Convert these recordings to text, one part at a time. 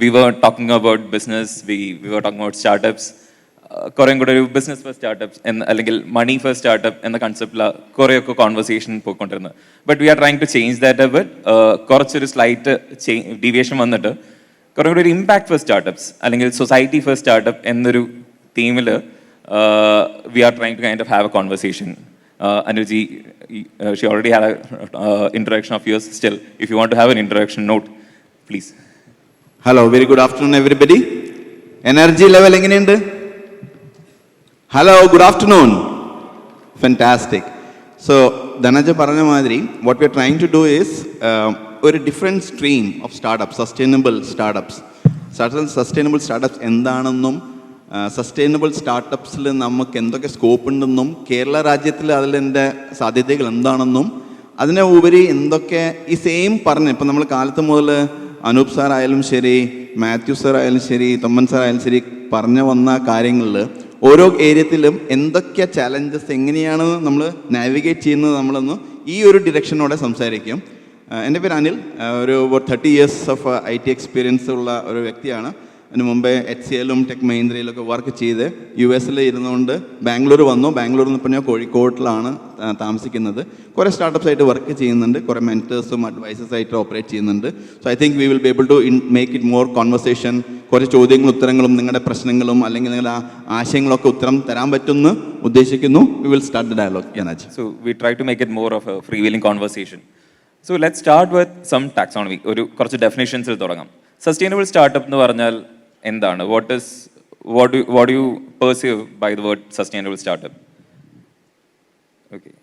we were talking about business, we were talking about startups. കുറേയും കൂടെ ഒരു business for startups അല്ലെങ്കിൽ money for startup എന്ന കൺസെപ്റ്റിലാണ് കുറേയൊക്കെ കോൺവെർസേഷൻ പോയിക്കൊണ്ടിരുന്നത്. But we are trying to change that a bit. കുറച്ചൊരു slight deviation വന്നിട്ട് കുറേ കൂടി ഒരു ഇമ്പാക്ട് ഫോർ സ്റ്റാർട്ടപ്സ് അല്ലെങ്കിൽ സൊസൈറ്റി ഫോർ സ്റ്റാർട്ടപ്പ് എന്നൊരു തീമിൽ we are trying to kind of have a conversation. Anuji, she already had an introduction of yours. Still, if you want to have an introduction note, please. Hello, very good afternoon, everybody. Energy level engineyundu? Hello, good afternoon. Fantastic. So, Dhanaja paranja madiri, what we are trying to do is a different stream of startups, sustainable startups. Sustainable startups എന്താണെന്നും sustainable സ്റ്റാർട്ടപ്സിൽ നമുക്ക് എന്തൊക്കെ scope ഉണ്ടെന്നും കേരള രാജ്യത്തിൽ അതിൻ്റെ സാധ്യതകൾ എന്താണെന്നും അതിനെ ഉപരി എന്തൊക്കെ ഈ സെയിം പറഞ്ഞ് ഇപ്പം നമ്മൾ കാലത്ത് മുതൽ അനൂപ് സാർ ആയാലും ശരി, മാത്യു സാർ ആയാലും ശരി, തൊമ്മൻ സാർ ആയാലും ശരി പറഞ്ഞു വന്ന കാര്യങ്ങളിൽ ഓരോ ഏരിയത്തിലും എന്തൊക്കെ ചാലഞ്ചസ് എങ്ങനെയാണ് നമ്മൾ നാവിഗേറ്റ് ചെയ്യുന്നത് നമ്മളൊന്ന് ഈ ഒരു ഡിറക്ഷനോടെ സംസാരിക്കും. എൻ്റെ പേര് അനിൽ, ഒരു 30 years ഓഫ് IT എക്സ്പീരിയൻസ് ഉള്ള ഒരു വ്യക്തിയാണ്. അതിന് മുമ്പേ HCL ടെക് മഹീന്ദ്രയിലൊക്കെ വർക്ക് ചെയ്ത് US ഇരുന്നുകൊണ്ട് ബാംഗ്ലൂർ വന്നു. ബാംഗ്ലൂരിൽ നിന്ന് ഇപ്പോൾ ഞാൻ കോഴിക്കോട്ടിലാണ് താമസിക്കുന്നത്. കുറേ സ്റ്റാർട്ടപ്സ് ആയിട്ട് വർക്ക് ചെയ്യുന്നുണ്ട്, കുറേ മെൻറ്റേഴ്സും അഡ്വൈസേഴ്സ് ആയിട്ട് ഓപ്പറേറ്റ് ചെയ്യുന്നുണ്ട്. So I think we will be able to make it more conversation. കുറേ ചോദ്യങ്ങളും ഉത്തരങ്ങളും നിങ്ങളുടെ പ്രശ്നങ്ങളും അല്ലെങ്കിൽ നിങ്ങളുടെ ആശയങ്ങളൊക്കെ ഉത്തരം തരാൻ പറ്റുമെന്ന് ഉദ്ദേശിക്കുന്നു. We will start the dialogue. So we try to make it more of a free wheeling conversation. So let's start with some taxonomy. കുറച്ച് ഡെഫിനേഷൻസിൽ തുടങ്ങാം. സസ്റ്റൈനബിൾ സ്റ്റാർട്ടപ്പ് എന്ന് പറഞ്ഞാൽ എന്താണ്? what do you perceive by the word sustainable startup? Okay,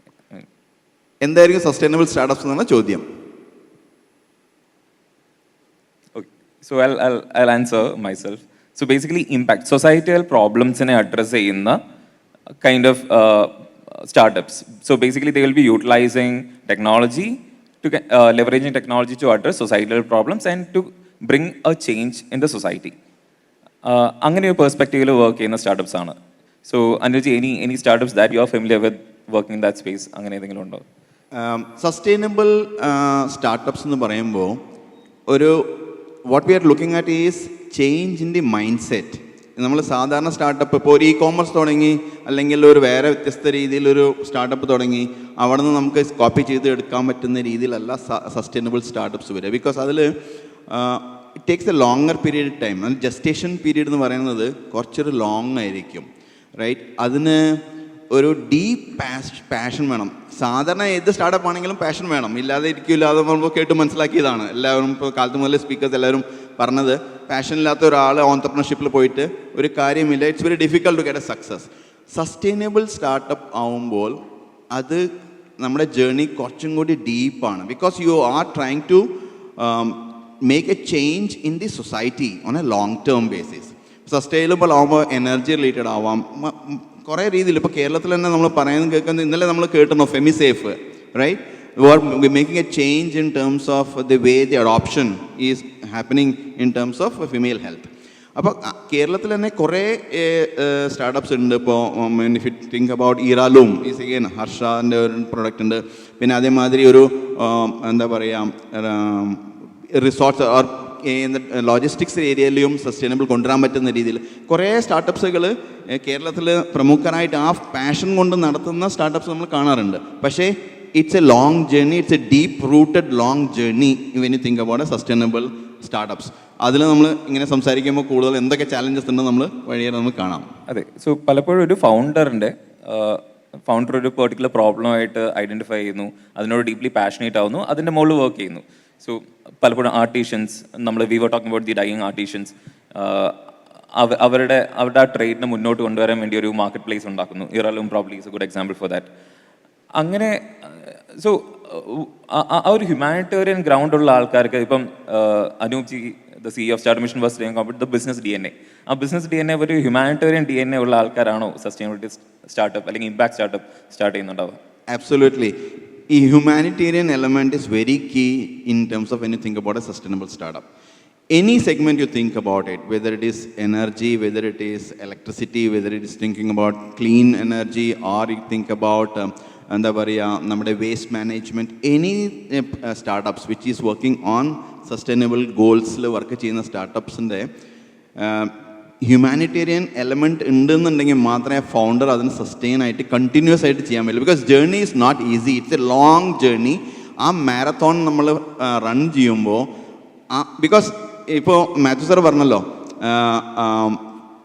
എന്തായിരിക്കും sustainable startups എന്നാണ് ചോദ്യം. Okay, so I'll answer myself. So basically impact societal problems ne address ചെയ്യുന്ന kind of startups. So basically they will be utilizing technology to leveraging technology to address societal problems and to bring a change in the society. അങ്ങനെ ഒരു പെർസ്പെക്റ്റീവിൽ work ചെയ്യുന്ന startups ആണ്. So Anuji, any startups that you are familiar with working in that space, അങ്ങനെ ഏതെങ്കിലും ഉണ്ടോ? Sustainable startups എന്ന് പറയുമ്പോൾ ഒരു what we are looking at is change in the mind set. നമ്മൾ സാധാരണ സ്റ്റാർട്ടപ്പ് ഇപ്പോൾ ഒരു e-commerce തുടങ്ങി അല്ലെങ്കിൽ ഒരു വേറെ വ്യത്യസ്ത രീതിയിലൊരു സ്റ്റാർട്ടപ്പ് തുടങ്ങി അവിടെ നിന്ന് നമുക്ക് കോപ്പി ചെയ്ത് എടുക്കാൻ പറ്റുന്ന രീതിയിലല്ല സസ്റ്റൈനബിൾ സ്റ്റാർട്ടപ്സ് വരിക. ബിക്കോസ് അതിൽ it takes A longer period time. അതിൽ ജസ്റ്റേഷൻ പീരീഡ് എന്ന് പറയുന്നത് കുറച്ചൊരു ലോങ് ആയിരിക്കും, റൈറ്റ്? അതിന് ഒരു ഡീപ്പ് പാഷൻ വേണം. സാധാരണ ഏത് സ്റ്റാർട്ടപ്പ് ആണെങ്കിലും പാഷൻ വേണം, ഇല്ലാതെ ഇരിക്കില്ല. അത് നമ്മൾ കേട്ട് മനസ്സിലാക്കിയതാണ്. എല്ലാവരും ഇപ്പോൾ കാലത്ത് മുതൽ സ്പീക്കേഴ്സ് എല്ലാവരും പറഞ്ഞത്, പാഷൻ ഇല്ലാത്ത ഒരാൾ ഓൺട്രപ്രണർഷിപ്പിൽ പോയിട്ട് ഒരു കാര്യമില്ല. It's very difficult to get a success. Sustainable startup ആവുമ്പോൾ അത് നമ്മുടെ ജേർണി കുറച്ചും കൂടി ഡീപ്പാണ്. Because you are trying to make a change in the society on a long term basis. Sustainable ആവുമ്പോൾ എനർജി റിലേറ്റഡ് ആവാം, കുറേ രീതിയിൽ. ഇപ്പോൾ കേരളത്തിൽ തന്നെ നമ്മൾ പറയുന്നത് കേൾക്കുന്നത്, ഇന്നലെ നമ്മൾ കേട്ടു FemiSafe, right? We are making a change in terms of the way the adoption is happening in terms of female health. അപ്പോൾ കേരളത്തിൽ തന്നെ കുറേ സ്റ്റാർട്ടപ്സ് ഉണ്ട്. ഇപ്പോൾ ഇഫ് യു തിങ്ക് അബൌട്ട് ഈറാലൂം ഈസ് അഗെയിൻ ഹർഷാൻ്റെ ഒരു പ്രൊഡക്റ്റ് ഉണ്ട്. പിന്നെ അതേമാതിരി ഒരു എന്താ പറയുക, റിസോർട്ട്സ് ഓർ ലോജിസ്റ്റിക്സ് ഏരിയയിലും സസ്റ്റൈനബിൾ കൊണ്ടുവരാൻ പറ്റുന്ന രീതിയിൽ കുറേ സ്റ്റാർട്ടപ്സുകൾ കേരളത്തിൽ പ്രമുഖരായിട്ട് ആ പാഷൻ കൊണ്ട് നടത്തുന്ന സ്റ്റാർട്ടപ്സ് നമ്മൾ കാണാറുണ്ട്. പക്ഷേ it's a long journey, it's A deep rooted long journey when you think about A sustainable startups. അതിൽ നമ്മൾ ഇങ്ങനെ സംസാരിക്കുമ്പോൾ കൂടുതൽ എന്തൊക്കെ ചാലഞ്ചസ് ഉണ്ടെന്ന് നമ്മൾ വഴിയെ നമുക്ക് കാണാം. അതെ. സോ പലപ്പോഴും ഒരു ഫൗണ്ടർ ഒരു പെർട്ടിക്കുലർ പ്രോബ്ലമായിട്ട് ഐഡൻറ്റിഫൈ ചെയ്യുന്നു, അതിനോട് ഡീപ്ലി പാഷനേറ്റ് ആവുന്നു, അതിൻ്റെ മുകളിൽ വർക്ക് ചെയ്യുന്നു. സോ പലപ്പോഴും ആർട്ടീഷ്യൻസ്, നമ്മൾ we were talking about the dying artisans, അവരുടെ ആ ട്രേഡിനെ മുന്നോട്ട് കൊണ്ടുവരാൻ വേണ്ടി ഒരു മാർക്കറ്റ് പ്ലേസ് ഉണ്ടാക്കുന്നു. ഇറാലും probably is a good example for that. അങ്ങനെ സോ ആ ഒരു ഹ്യൂമാനിറ്റേറിയൻ ഗ്രൗണ്ട് ഉള്ള ആൾക്കാർക്ക്, ഇപ്പം Anoop ji the CEO of start mission was talking about the business DNA. ആ ബിസിനസ് DNA ഒരു ഹ്യൂമാനിറ്റേറിയൻ DNA ഉള്ള ആൾക്കാരാണോ സസ്റ്റൈനബിലിറ്റി സ്റ്റാർട്ടപ്പ് അല്ലെങ്കിൽ ഇമ്പാക്ട് സ്റ്റാർട്ടപ്പ് സ്റ്റാർട്ട് ചെയ്യുന്നുണ്ടാവുക? Absolutely. A humanitarian element is very key in terms of when you think about a sustainable startup. Any segment you think about it, whether it is energy, whether it is electricity, whether it is thinking about clean energy, or you think about എന്താ പറയുക, നമ്മുടെ waste management, any startups which is working on sustainable ഗോൾസിൽ work ചെയ്യുന്ന സ്റ്റാർട്ടപ്സിൻ്റെ humanitarian element ഉണ്ടെന്നുണ്ടെങ്കിൽ മാത്രമേ founder അതിന് sustain ആയിട്ട് കണ്ടിന്യൂസ് ആയിട്ട് ചെയ്യാൻ പറ്റുള്ളൂ. Because journey is not easy, it's a long journey. ആ മാരത്തോൺ നമ്മൾ റൺ ചെയ്യുമ്പോൾ ബിക്കോസ് ഇപ്പോൾ മാത്യു സാർ പറഞ്ഞല്ലോ,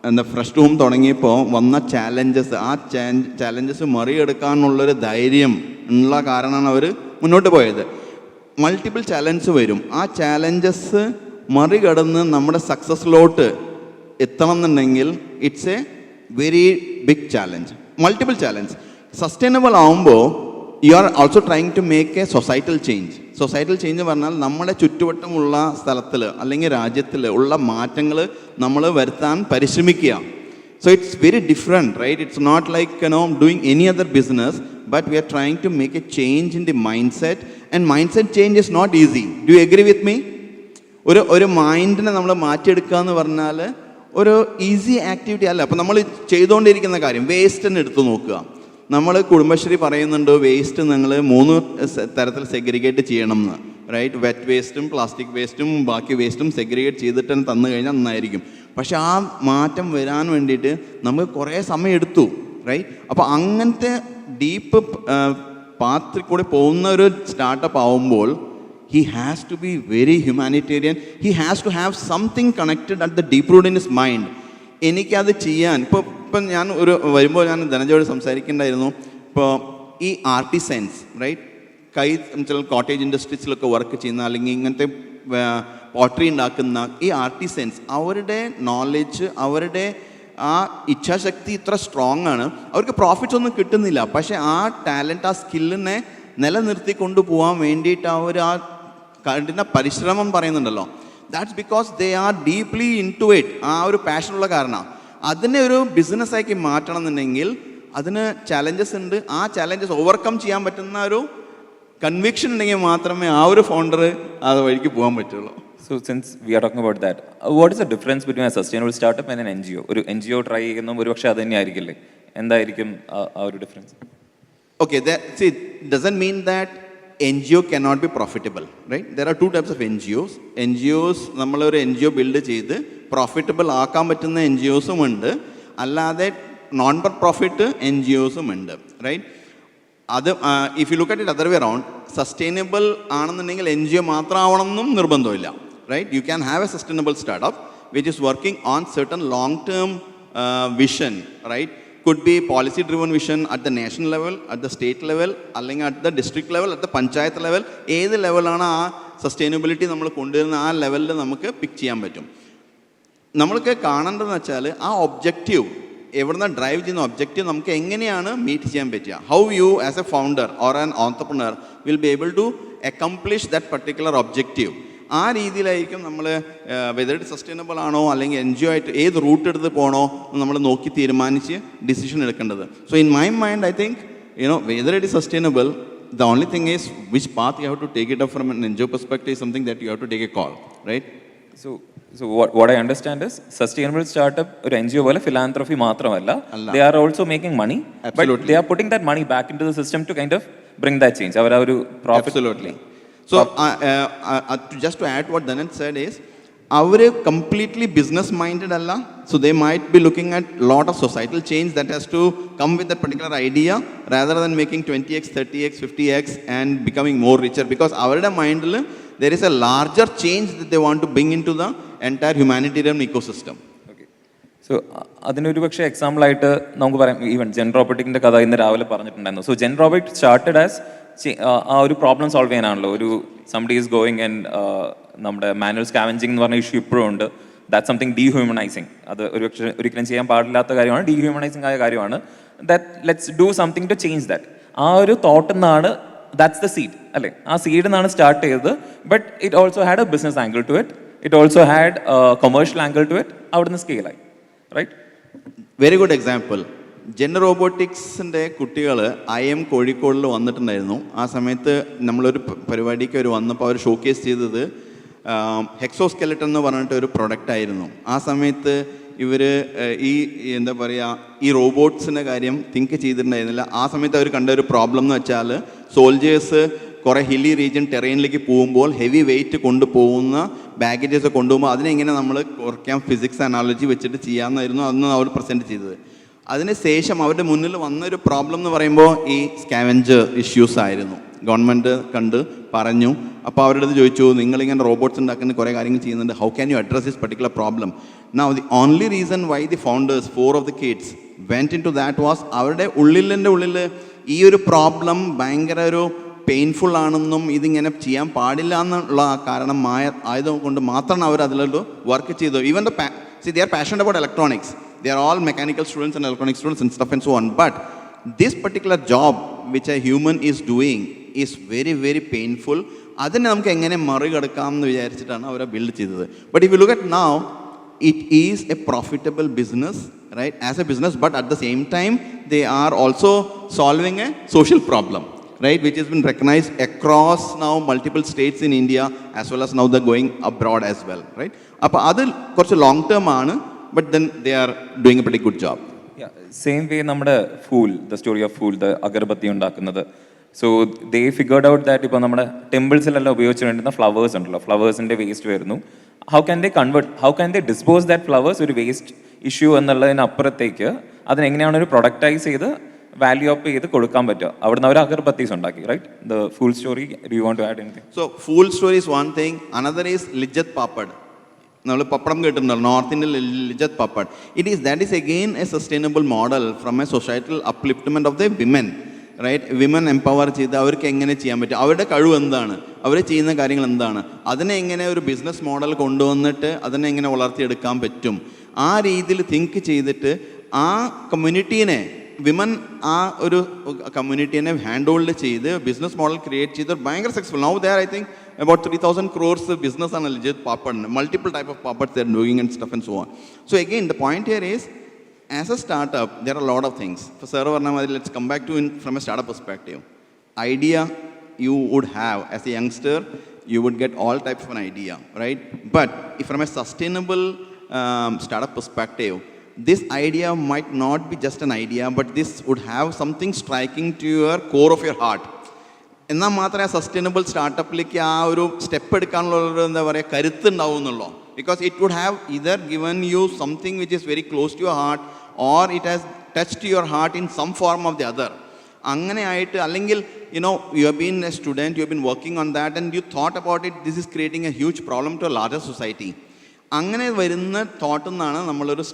എന്താ ഫ്രഷ് റൂം തുടങ്ങിയപ്പോൾ വന്ന ചാലഞ്ചസ്, ആ ചാലഞ്ചസ് മറികടക്കാനുള്ളൊരു ധൈര്യം ഉള്ള കാരണമാണ് അവർ മുന്നോട്ട് പോയത്. മൾട്ടിപ്പിൾ ചാലഞ്ച് വരും, ആ ചാലഞ്ചസ് മറികടന്ന് നമ്മുടെ സക്സസ്സിലോട്ട് എത്തണം എന്നുണ്ടെങ്കിൽ it's a very big challenge, multiple challenge. Sustainable ആവുമ്പോൾ you are also trying to make a societal change. Societal change പറഞ്ഞാൽ നമ്മുടെ ചുറ്റുവട്ടമുള്ള സ്ഥലത്തിൽ അല്ലെങ്കിൽ രാജ്യത്തിൽ ഉള്ള മാറ്റങ്ങൾ നമ്മൾ വരുത്താൻ പരിശ്രമിക്കുക. So it's very different, right? It's not like doing any other business, but we are trying to make a change in the mindset. And mindset change is not easy. Do you agree with me? ഒരു മൈൻഡിനെ നമ്മൾ മാറ്റിയെടുക്കുക എന്ന് പറഞ്ഞാൽ ഒരു easy activity അല്ല. അപ്പോൾ നമ്മൾ ചെയ്തുകൊണ്ടിരിക്കുന്ന കാര്യം വേസ്റ്റ് തന്നെ എടുത്തു നോക്കുക. നമ്മൾ കുടുംബശ്രീ പറയുന്നുണ്ട് വേസ്റ്റ് നിങ്ങൾ 3 തരത്തിൽ സെഗ്രിഗേറ്റ് ചെയ്യണം എന്ന്, റൈറ്റ്? വെറ്റ് വേസ്റ്റും പ്ലാസ്റ്റിക് വേസ്റ്റും ബാക്കി വേസ്റ്റും സെഗ്രിഗേറ്റ് ചെയ്തിട്ട് തന്നെ തന്നു കഴിഞ്ഞാൽ നന്നായിരിക്കും. പക്ഷെ ആ മാറ്റം വരാൻ വേണ്ടിയിട്ട് നമുക്ക് കുറേ സമയം എടുത്തു, റൈറ്റ്? അപ്പോൾ അങ്ങനത്തെ ഡീപ്പ് പാത്തിൽ കൂടി പോകുന്ന ഒരു സ്റ്റാർട്ടപ്പ് ആവുമ്പോൾ he has to be very humanitarian. He has to have something connected at the deep root in his mind. എനിക്കത് ചെയ്യാൻ ഇപ്പം ഞാൻ വരുമ്പോൾ ഞാൻ ധനജയോട് സംസാരിക്കേണ്ടായിരുന്നു. ഇപ്പോൾ ഈ ആർട്ടിസൻസ്, റൈറ്റ്? ചില കോട്ടേജ് ഇൻഡസ്ട്രീസിലൊക്കെ വർക്ക് ചെയ്യുന്ന അല്ലെങ്കിൽ ഇങ്ങനത്തെ പോട്ടറി ഉണ്ടാക്കുന്ന ഈ ആർട്ടിസൻസ്, അവരുടെ നോളജ്, അവരുടെ ആ ഇച്ഛാശക്തി ഇത്ര സ്ട്രോങ് ആണ്. അവർക്ക് പ്രോഫിറ്റ്സ് ഒന്നും കിട്ടുന്നില്ല, പക്ഷേ ആ ടാലൻറ്റ്, ആ സ്കില്ലിനെ നിലനിർത്തി കൊണ്ടുപോകാൻ വേണ്ടിയിട്ട് അവർ ആ കഠിന പരിശ്രമം പറയുന്നുണ്ടല്ലോ. That's because they are deeply into it. ആ ഒരു പാഷനുള്ള കാരണം അതിനെ ഒരു ബിസിനസ്സാക്കി മാറ്റണം എന്നുണ്ടെങ്കിൽ അതിന് ചാലഞ്ചസ് ഉണ്ട്. ആ ചാലഞ്ചസ് ഓവർകം ചെയ്യാൻ പറ്റുന്ന ഒരു കൺവിക്ഷൻ ഉണ്ടെങ്കിൽ മാത്രമേ ആ ഒരു ഫൗണ്ടർ അത് വഴിക്ക് പോകാൻ പറ്റുള്ളൂ. So since we are talking about that, what is the difference between a sustainable startup and an NGO? ഒരു NGO ട്രൈ ചെയ്യുന്ന ഒരു പക്ഷേ അത് തന്നെ ആയിരിക്കില്ലേ? എന്തായിരിക്കും ആ ഒരു difference? Okay, see, doesn't mean that NGO cannot be profitable, right? There are 2 types of NGOs. NGOs, നമ്മളൊരു NGO ബിൽഡ് ചെയ്ത് പ്രോഫിറ്റബിൾ ആക്കാൻ പറ്റുന്ന NGOസും ഉണ്ട്, അല്ലാതെ നോൺ ഫോർ പ്രോഫിറ്റ് NGOസും ഉണ്ട്, റൈറ്റ്? അത് if you look at it other way around, sustainable ആണെന്നുണ്ടെങ്കിൽ NGO മാത്രം ആവണമെന്നും നിർബന്ധമില്ല, right? You can have a sustainable startup which is working on certain long term vision, right? Could be policy driven vision at the national level, at the state level, അല്ലെങ്കിൽ at the district level, at the panchayat level. ഏത് ലെവലാണ് ആ sustainability നമ്മൾ കൊണ്ടുവരുന്ന ആ ലെവലിൽ നമുക്ക് പിക്ക് ചെയ്യാൻ പറ്റും. നമ്മൾക്ക് കാണേണ്ടതെന്ന് വെച്ചാൽ ആ ഒബ്ജക്റ്റീവ് എവിടുന്ന് ഡ്രൈവ് ചെയ്യുന്ന ഒബ്ജക്റ്റീവ് നമുക്ക് എങ്ങനെയാണ് മീറ്റ് ചെയ്യാൻ പറ്റുക. How you as a founder or an entrepreneur will be able to accomplish that particular objective. ആ രീതിയിലായിരിക്കും നമ്മൾ വെദർ ഇറ്റ് സസ്റ്റൈനബിൾ ആണോ അല്ലെങ്കിൽ NGO ആയിട്ട് ഏത് റൂട്ട് എടുത്ത് പോകണോ നമ്മൾ നോക്കി തീരുമാനിച്ച് ഡിസിഷൻ എടുക്കേണ്ടത്. So in my mind I think whether it is sustainable, the only thing is which path you have to take it up from an NGO perspective is something that you have to take a call, right? So what I understand is sustainable startup ഒരു NGO പോലെ philanthropy മാത്രമല്ല, they are also making money. Absolutely. But they are putting that money back into the system to kind of bring that change. അവർ ഒരു profit. Absolutely. So just to add what Dhananj said is, അവർ completely business minded അല്ല. So they might be looking at lot of societal change that has to come with the particular idea rather than making 20x 30x 50x and becoming more richer. Because അവരുടെ മൈൻഡിൽ there is a larger change that they want to bring in to the entire humanitarian ecosystem. So അതിനൊരു പക്ഷേ എക്സാമ്പിളായിട്ട് നമുക്ക് പറയാം, even gen റോബോട്ടിക്കിൻ്റെ കഥ ഇന്ന് രാവിലെ പറഞ്ഞിട്ടുണ്ടായിരുന്നു. So Gen robot started as ആ ഒരു പ്രോബ്ലം സോൾവ് ചെയ്യാനാണല്ലോ. ഒരു സംബഡി ഈസ് ഗോയിങ് ആൻഡ് നമ്മുടെ മാനുവൽ സ്കാവഞ്ചിങ് എന്ന് പറഞ്ഞ ഇഷ്യൂ ഇപ്പോഴും ഉണ്ട്. That something dehumanising. അത് ഒരിക്കലും ചെയ്യാൻ പാടില്ലാത്ത കാര്യമാണ്, ഡീഹ്യൂമനൈസിങ് ആയ കാര്യമാണ്. That let's do something to change that. ആ ഒരു തോട്ടിൽ നിന്നാണ്, ദാറ്റ്സ് ദ സീഡ് അല്ലേ, ആ സീഡിൽ നിന്നാണ് സ്റ്റാർട്ട് ചെയ്തത്. But it also had a business angle to it, it also had commercial angle to it. അവിടുന്ന് സ്കെയിലായി, right? Very good example. Gen റോബോട്ടിക്സിൻ്റെ കുട്ടികൾ IIM കോഴിക്കോടിൽ വന്നിട്ടുണ്ടായിരുന്നു. ആ സമയത്ത് നമ്മളൊരു പരിപാടിക്ക് അവർ വന്നപ്പോൾ അവർ ഷോക്കേസ് ചെയ്തത് ഹെക്സോസ്കെലറ്റൻ എന്ന് പറഞ്ഞിട്ട് ഒരു പ്രൊഡക്റ്റായിരുന്നു. ആ സമയത്ത് ഇവർ എന്താ പറയുക, ഈ റോബോട്ട്സിൻ്റെ കാര്യം തിങ്ക് ചെയ്തിട്ടുണ്ടായിരുന്നില്ല. ആ സമയത്ത് അവർ കണ്ട ഒരു പ്രോബ്ലം എന്ന് വെച്ചാൽ സോൾജേഴ്സ് കുറേ ഹില്ലി റീജിയൻ ടെറൈനിലേക്ക് പോകുമ്പോൾ ഹെവി വെയിറ്റ് കൊണ്ടുപോകുന്ന ബാഗേജസ് കൊണ്ടുപോകുമ്പോൾ അതിനെങ്ങനെ നമ്മൾ കുറയ്ക്കാം, ഫിസിക്സ് അനാലജി വെച്ചിട്ട് ചെയ്യാമെന്നായിരുന്നു അന്ന് അവർ പ്രസൻറ്റ് ചെയ്തത്. അതിനുശേഷം അവരുടെ മുന്നിൽ വന്നൊരു പ്രോബ്ലം എന്ന് പറയുമ്പോൾ ഈ സ്കാവഞ്ചർ ഇഷ്യൂസ് ആയിരുന്നു. ഗവൺമെൻറ് കണ്ട് പറഞ്ഞു. അപ്പോൾ അവരുടെ അടുത്ത് ചോദിച്ചു, നിങ്ങളിങ്ങനെ റോബോട്ട്സ് ഉണ്ടാക്കുന്ന കുറേ കാര്യങ്ങൾ ചെയ്യുന്നുണ്ട്, how can U address this particular problem? Now the only reason why the founders 4 of the kids went into that was അവരുടെ ഉള്ളിൽ ഈ ഒരു പ്രോബ്ലം ഭയങ്കര ഒരു പെയിൻഫുൾ ആണെന്നും ഇതിങ്ങനെ ചെയ്യാൻ പാടില്ല എന്നുള്ള കാരണം ആയതുകൊണ്ട് മാത്രമാണ് അവർ അതിലോട്ട് വർക്ക് ചെയ്തു. Even they are passionate about electronics, they are all mechanical students and electronic students and stuff and so on, but this particular job which a human is doing is very very painful. അതിനെ നമുക്ക് എങ്ങനെ മറികടക്കാം എന്ന് വിചാരിച്ചിട്ടാണ് അവരെ build ചെയ്തത്. But if you look at now, it is a profitable business, right, as a business, but at the same time they are also solving a social problem, right, which has been recognized across now multiple states in India as well as now they're going abroad as well, right? അപ്പോൾ അത് കുറച്ച് long term ആണ്, but then they are doing a pretty good job. Same way നമ്മുടെ Phool, the story of Phool, the agarbatti ഉണ്ടാക്കുന്നത്. So they figured out that ഇപ്പോൾ നമ്മുടെ ടെമ്പിൾസിലെല്ലാം ഉപയോഗിച്ച് വേണ്ടുന്ന ഫ്ലവേഴ്സ് ഉണ്ടല്ലോ, ഫ്ലവേഴ്സിൻ്റെ വേസ്റ്റ് വരുന്നു. How can they dispose that flowers ഒരു വേസ്റ്റ് ഇഷ്യൂ എന്നുള്ളതിനപ്പുറത്തേക്ക് അതിനെങ്ങനെയാണ് ഒരു പ്രൊഡക്റ്റൈസ് ചെയ്ത് വാല്യൂ അപ്പ് ചെയ്ത് കൊടുക്കാൻ പറ്റുക. അവിടുന്ന് അവർ അഗർബത്തീസ് ഉണ്ടാക്കി, right? The Phool story, do you want to add anything? So Phool story is one thing, another is Lijjat papad. നമ്മൾ പപ്പടം കേട്ടിട്ടുണ്ടല്ലോ, north Indian Lijjat papad. That is again a sustainable model from a societal upliftment of the women, right? Women empower ചെയ്ത് അവർക്ക് എങ്ങനെ ചെയ്യാൻ പറ്റും, അവരുടെ കഴിവ് എന്താണ്, അവർ ചെയ്യുന്ന കാര്യങ്ങൾ എന്താണ്, അതിനെ എങ്ങനെ ഒരു ബിസിനസ് മോഡൽ കൊണ്ടുവന്നിട്ട് അതിനെ എങ്ങനെ വളർത്തിയെടുക്കാൻ പറ്റും, ആ രീതിയിൽ തിങ്ക് ചെയ്തിട്ട് ആ കമ്മ്യൂണിറ്റീനെ, വിമൻ ആ ഒരു കമ്മ്യൂണിറ്റീനെ ഹാൻഡ് ഹോൾഡ് ചെയ്ത് ബിസിനസ് മോഡൽ ക്രിയേറ്റ് ചെയ്ത് ഭയങ്കര successful. Now they are, I think, about 3,000 crores business on a legit papad, multiple type of papads they are doing and stuff and so on. So again, the point here is, as a startup, there are a lot of things. For Sir Varnamadi, let's come back to from a startup perspective. Idea you would have as a youngster, you would get all types of an idea, right? But if from a sustainable startup perspective, this idea might not be just an idea, but this would have something striking to your core of your heart. എന്നാൽ മാത്രമേ sustainable സ്റ്റാർട്ടപ്പിലേക്ക് ആ ഒരു step എടുക്കാനുള്ള എന്താ പറയുക കരുത്തുണ്ടാവും എന്നുള്ളൂ. Because it would have either given you something which is very close to your heart, or it has touched your heart in some form of the other. അങ്ങനെ ആയിട്ട്, അല്ലെങ്കിൽ you have been a student, you have been working on that and you thought about it, this is creating a huge problem to a larger society. അങ്ങനെ വരുന്ന തോട്ടിൽ നിന്നാണ് നമ്മളൊരു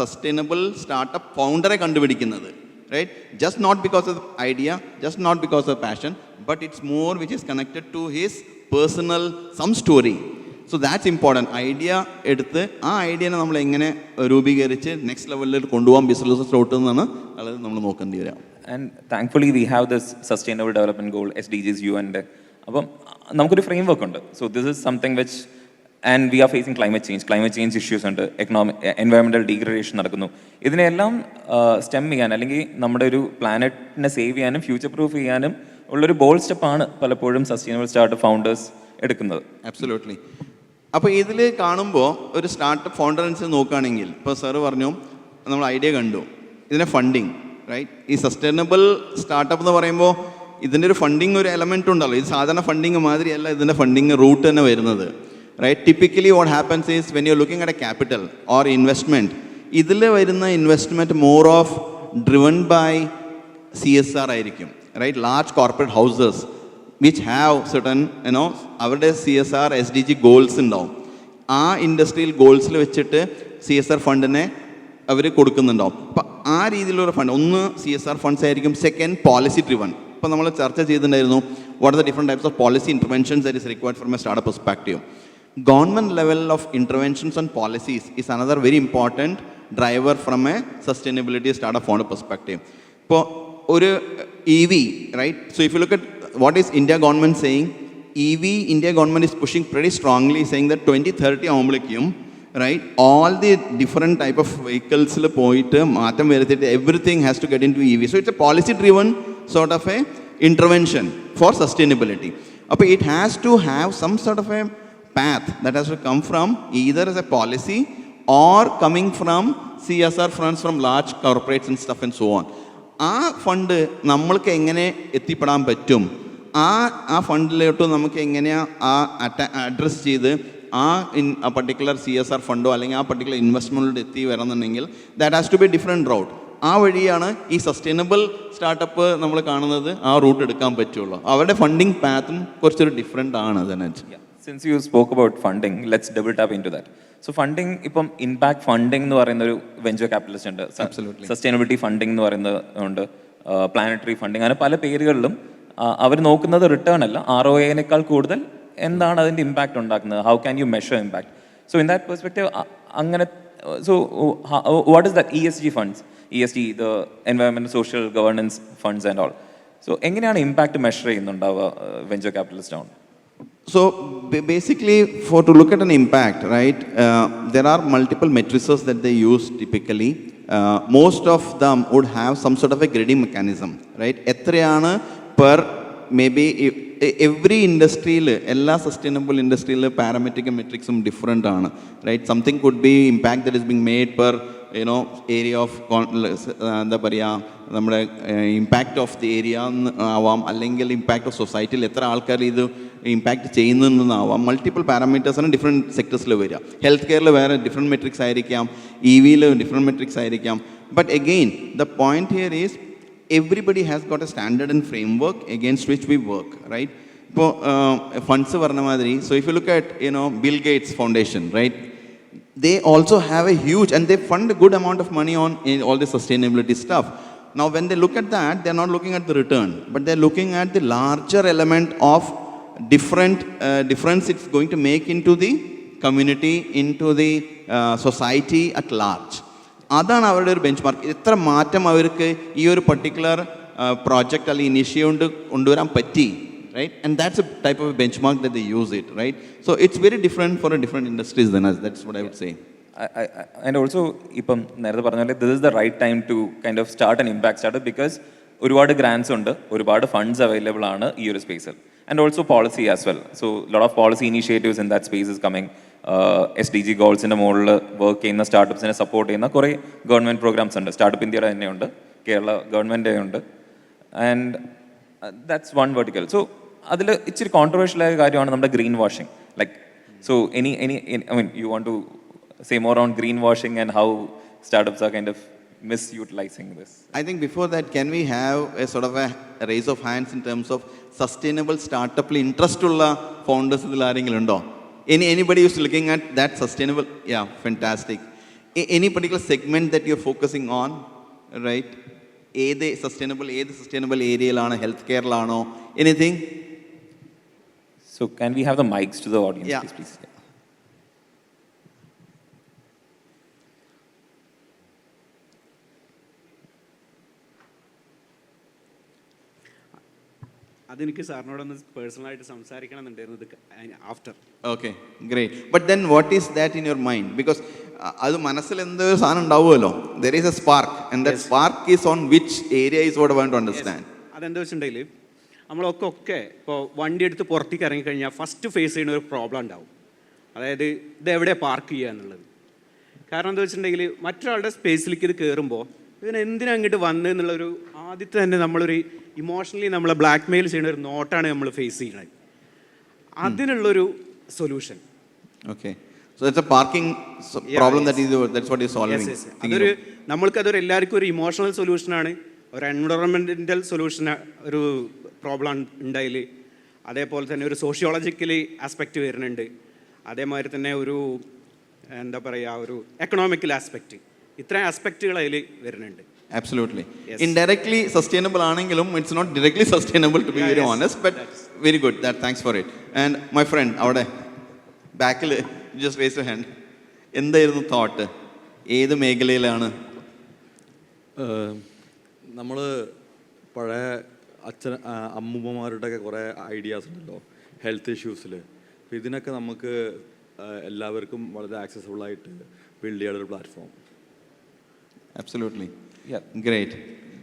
sustainable startup ഫൗണ്ടറെ കണ്ടുപിടിക്കുന്നത്, right? Just not because of the idea, just not because of passion, but it's more which is connected to his personal some story. So that's important. Idea എടുത്ത് ആ ഐഡിയനെ നമ്മൾ എങ്ങനെ രൂപീകരിച്ച് നെക്സ്റ്റ് ലെവലിൽ കൊണ്ടുപോകാൻ ബിസിനസ് റൂട്ട് എന്നാണ് അത് നമ്മൾ നോക്കേണ്ടി വരാം. And thankfully we have this sustainable development goal SDGs UN. അപ്പം നമുക്കൊരു ഫ്രെയിം വർക്ക് ഉണ്ട്. So this is something which, and we are facing climate change issues ഉണ്ട്, എൻവയോൺമെൻറ്റൽ ഡീഗ്രഡേഷൻ നടക്കുന്നു. ഇതിനെല്ലാം സ്റ്റെം ചെയ്യാൻ, അല്ലെങ്കിൽ നമ്മുടെ ഒരു പ്ലാനറ്റിനെ സേവ് ചെയ്യാനും ഫ്യൂച്ചർ പ്രൂഫ് ചെയ്യാനും ഉള്ളൊരു ബോൾഡ് സ്റ്റെപ്പാണ് പലപ്പോഴും സസ്റ്റൈനബിൾ സ്റ്റാർട്ടപ്പ് ഫൗണ്ടേഴ്സ് എടുക്കുന്നത്. അബ്സല്യൂട്ട്ലി. അപ്പോൾ ഇതിൽ കാണുമ്പോൾ ഒരു സ്റ്റാർട്ടപ്പ് ഫൗണ്ടേഴ്സ് നോക്കുകയാണെങ്കിൽ, ഇപ്പോൾ സാറ് പറഞ്ഞു നമ്മൾ ഐഡിയ കണ്ടു, ഇതിനെ ഫണ്ടിങ്, റൈറ്റ്? ഈ സസ്റ്റൈനബിൾ സ്റ്റാർട്ടപ്പ് എന്ന് പറയുമ്പോൾ ഇതിൻ്റെ ഒരു ഫണ്ടിങ് ഒരു എലമെൻ്റ് ഉണ്ടല്ലോ. ഇത് സാധാരണ ഫണ്ടിങ് മാതിരിയല്ല ഇതിൻ്റെ ഫണ്ടിങ് റൂട്ട് തന്നെ വരുന്നത്, right? Typically what happens is when you're looking at a capital or investment, ഇതിൽ വരുന്ന investment more of driven by CSR ആയിരിക്കും, right? Large corporate houses which have certain, അവരുടെ CSR SDG goals ഉണ്ടാവും. ആ industrial ഗോൾസിൽ വെച്ചിട്ട് CSR ഫണ്ടിനെ അവർ കൊടുക്കുന്നുണ്ടാവും. അപ്പം ആ രീതിയിലുള്ള ഫണ്ട്, ഒന്ന് CSR ഫണ്ട്സ് ആയിരിക്കും, സെക്കൻഡ് പോളിസി ഡ്രിവൺ. ഇപ്പോൾ നമ്മൾ ചർച്ച ചെയ്തിട്ടുണ്ടായിരുന്നു what are the different types of policy interventions that is required from A startup perspective. Government level of interventions and policies is another very important driver from a sustainability startup founder perspective. For or EV, right? So if you look at what is India government saying, EV India government is pushing pretty strongly, saying that 2030 ആവുമ്പോഴേക്കും, right, all the different type of vehicles പോയിട്ട് മാറ്റം വരുത്തിയിട്ട് everything has to get into EV. So it's a policy driven sort of a intervention for sustainability. അപ്പോൾ it has to have some sort of a path that has to come from either as a policy or coming from CSR funds from large corporates and stuff and so on. ആ fund നമ്മൾക്ക് എങ്ങനെ എത്തിപ്പെടാൻ പറ്റും, ആ ഫണ്ടിലോട്ട് നമുക്ക് എങ്ങനെയാണ് address ചെയ്ത് ആ പർട്ടിക്കുലർ CSR ഫണ്ടോ അല്ലെങ്കിൽ ആ പർട്ടിക്കുലർ ഇൻവെസ്റ്റ്മെൻറ്റിലോട്ട് എത്തി വരണമെന്നുണ്ടെങ്കിൽ that has to be different route. ആ വഴിയാണ് ഈ സസ്റ്റൈനബിൾ സ്റ്റാർട്ടപ്പ് നമ്മൾ കാണുന്നത്, ആ റൂട്ട് എടുക്കാൻ പറ്റുള്ളൂ. അവരുടെ ഫണ്ടിങ് പാത്തും കുറച്ചൊരു ഡിഫറെൻ്റ് ആണ് Dhananj. Since you spoke about funding, let's double tap in to that. So funding, ഇപ്പം ഇമ്പാക്ട് ഫണ്ടിങ് എന്ന് പറയുന്ന ഒരു വെഞ്ചർ ക്യാപിറ്റലിസ്റ്റ് ഉണ്ട്, സസ്റ്റൈനബിലിറ്റി ഫണ്ടിങ് എന്ന് പറയുന്നത് ഉണ്ട്, പ്ലാനറ്ററി ഫണ്ടിങ്, അങ്ങനെ പല പേരുകളിലും അവർ നോക്കുന്നത് റിട്ടേൺ അല്ല, ROI കൂടുതൽ എന്താണ് അതിൻ്റെ ഇമ്പാക്റ്റ് ഉണ്ടാക്കുന്നത്, how can you measure impact. So in that perspective അങ്ങനെ, so what is that ESG funds, ESG, the environment social governance funds and all. So എങ്ങനെയാണ് ഇമ്പാക്ട് മെഷർ ചെയ്യുന്നുണ്ടാവുക വെഞ്ചർ ക്യാപിറ്റലിസ്റ്റ് ആണ്? So basically, to look at an impact, right, there are multiple matrices that they use typically. Most of them would have some sort of a grading mechanism, right? എത്രയാണ് per maybe every ഇൻഡസ്ട്രിയിൽ, എല്ലാ sustainable ഇൻഡസ്ട്രിയിൽ പാരാമെട്രിക്കും മെട്രിക്സും different ആണ്, right? Something could be impact that is being made per area of എന്താ പറയുക, നമ്മുടെ ഇമ്പാക്റ്റ് ഓഫ് ദി ഏരിയ ആവാം, അല്ലെങ്കിൽ ഇമ്പാക്റ്റ് ഓഫ് സൊസൈറ്റിയിൽ എത്ര ആൾക്കാർ ഇത് ഇമ്പാക്റ്റ് ചെയ്യുന്നതെന്നാവാം. മൾട്ടിപ്പിൾ പാരാമീറ്റേഴ്സാണ് ഡിഫറെൻറ്റ് സെക്ടേഴ്സിൽ വരിക. ഹെൽത്ത് കെയറിൽ വേറെ ഡിഫറെൻറ്റ് മെട്രിക്സ് ആയിരിക്കാം, EVയിൽ ഡിഫറെൻറ്റ് മെട്രിക്സ് ആയിരിക്കാം. But again the point here is everybody has got a standard and framework against which we work, right? ഇപ്പോൾ ഫണ്ട്സ് പറഞ്ഞ മാതിരി, so if you look at Bill Gates Foundation, right, they also have a huge, and they fund a good amount of money on all the sustainability stuff. Now when they look at that, they're not looking at the return, but they're looking at the larger element of difference it's going to make into the community, into the society at large. അതാണ് അവരുടെ ഒരു bench mark. എത്ര മാറ്റം അവർക്ക് ഈ ഒരു particular project അല്ലെങ്കിൽ initiate കൊണ്ടുവരാൻ പറ്റി, right? And that's a type of benchmark that they use it, right? So it's very different for different industries then that's what I would say. And also ഇപ്പം നേരത്തെ പറഞ്ഞ പോലെ this is the right time to kind of start an impact startup, because ഒരുപാട് grants ഉണ്ട്, ഒരുപാട് funds available ആണ് ഈ ഒരു സ്പേസിൽ, and also policy as well. So lot of policy initiatives in that space is coming. SDG ഗോൾസിൻ്റെ മുകളിൽ work ചെയ്യുന്ന സ്റ്റാർട്ടപ്സിനെ support ചെയ്യുന്ന കുറേ ഗവൺമെൻറ് പ്രോഗ്രാംസ് ഉണ്ട്. സ്റ്റാർട്ടപ്പ് ഇന്ത്യയുടെ തന്നെയുണ്ട്, കേരള ഗവൺമെൻറ് ഉണ്ട്, and that's one vertical. So അതിൽ ഇച്ചിരി കോൺട്രവേഴ്ഷ്യലായ കാര്യമാണ് നമ്മുടെ green washing. Like, so I mean you want to say more on green washing and how startups are kind of misutilizing this? I think before that, can we have a sort of a raise of hands in terms of sustainable startup interest ulla founders idil arengilu undo? Anybody who's looking at that sustainable? Yeah, fantastic. Any particular segment that you're focusing on, right? ഏത് sustainable ഏരിയയിലാണ്, health കെയറിലാണോ, anything? So can we have the mics to the audience, yeah, please? അതെനിക്ക് സാറിനോടൊന്ന് പേഴ്സണലായിട്ട് സംസാരിക്കണമെന്നുണ്ടായിരുന്നു after. Okay, great. But then what is that in your mind? Because അത് മനസ്സിൽ എന്തോ സാധനം ഉണ്ടാവുമല്ലോ. There is a spark, and that spark is on which area is what I want to understand. അതെന്താ വെച്ചിട്ടുണ്ടെങ്കിൽ നമ്മളൊക്കെ ഇപ്പോൾ വണ്ടി എടുത്ത് പുറത്തേക്ക് ഇറങ്ങിക്കഴിഞ്ഞാൽ ഫസ്റ്റ് ഫേസ് ചെയ്യുന്ന ഒരു പ്രോബ്ലം ഉണ്ടാവും. അതായത് ഇത് എവിടെ പാർക്ക് ചെയ്യുക എന്നുള്ളത്. കാരണം എന്താ വെച്ചിട്ടുണ്ടെങ്കിൽ മറ്റൊരാളുടെ സ്പേസിലേക്ക് ഇത് കയറുമ്പോൾ ഇതിന് എന്തിനാ അങ്ങോട്ട് വന്നതെന്നുള്ളൊരു ആദ്യത്തെ തന്നെ നമ്മളൊരു ഇമോഷണലി നമ്മളെ ബ്ലാക്ക് മെയിൽ ചെയ്യുന്ന ഒരു നോട്ടാണ് നമ്മൾ ഫേസ് ചെയ്യുന്നത്. അതിനുള്ളൊരു solution. Okay, so that's A parking problem that's what is solving. അതൊരു നമ്മൾക്കതൊരു എല്ലാവർക്കും ഒരു ഇമോഷണൽ സൊല്യൂഷനാണ്, ഒരു എൻവയോൺമെൻറ്റൽ സൊല്യൂഷൻ, ഒരു പ്രോബ്ലം ഉണ്ടായിൽ. അതേപോലെ തന്നെ ഒരു സോഷ്യോളജിക്കലി ആസ്പെക്റ്റ് വരുന്നുണ്ട്. അതേമാതിരി തന്നെ ഒരു എന്താ പറയുക, ഒരു എക്കണോമിക്കൽ ആസ്പെക്റ്റ്. ഇത്രയും ആസ്പെക്റ്റുകൾ അതിൽ വരുന്നുണ്ട്. Absolutely. Yes. Indirectly sustainable ആണെങ്കിലും it's not directly sustainable to be very honest, but very good. Thanks for it. And my friend അവിടെ ബാക്കിൽ just raise your hand. എന്തായിരുന്നു തോട്ട്? ഏത് മേഖലയിലാണ്? നമ്മൾ പഴയ അമ്മൂമ്മമാരുടെയൊക്കെ കുറേ ഐഡിയാസ് ഉണ്ടല്ലോ ഹെൽത്ത് ഇഷ്യൂസിൽ. അപ്പോൾ ഇതിനൊക്കെ നമുക്ക് എല്ലാവർക്കും വളരെ ആക്സസിബിളായിട്ട് ബിൽഡ് ചെയ്യാനൊരു platform. Absolutely. Yeah, great.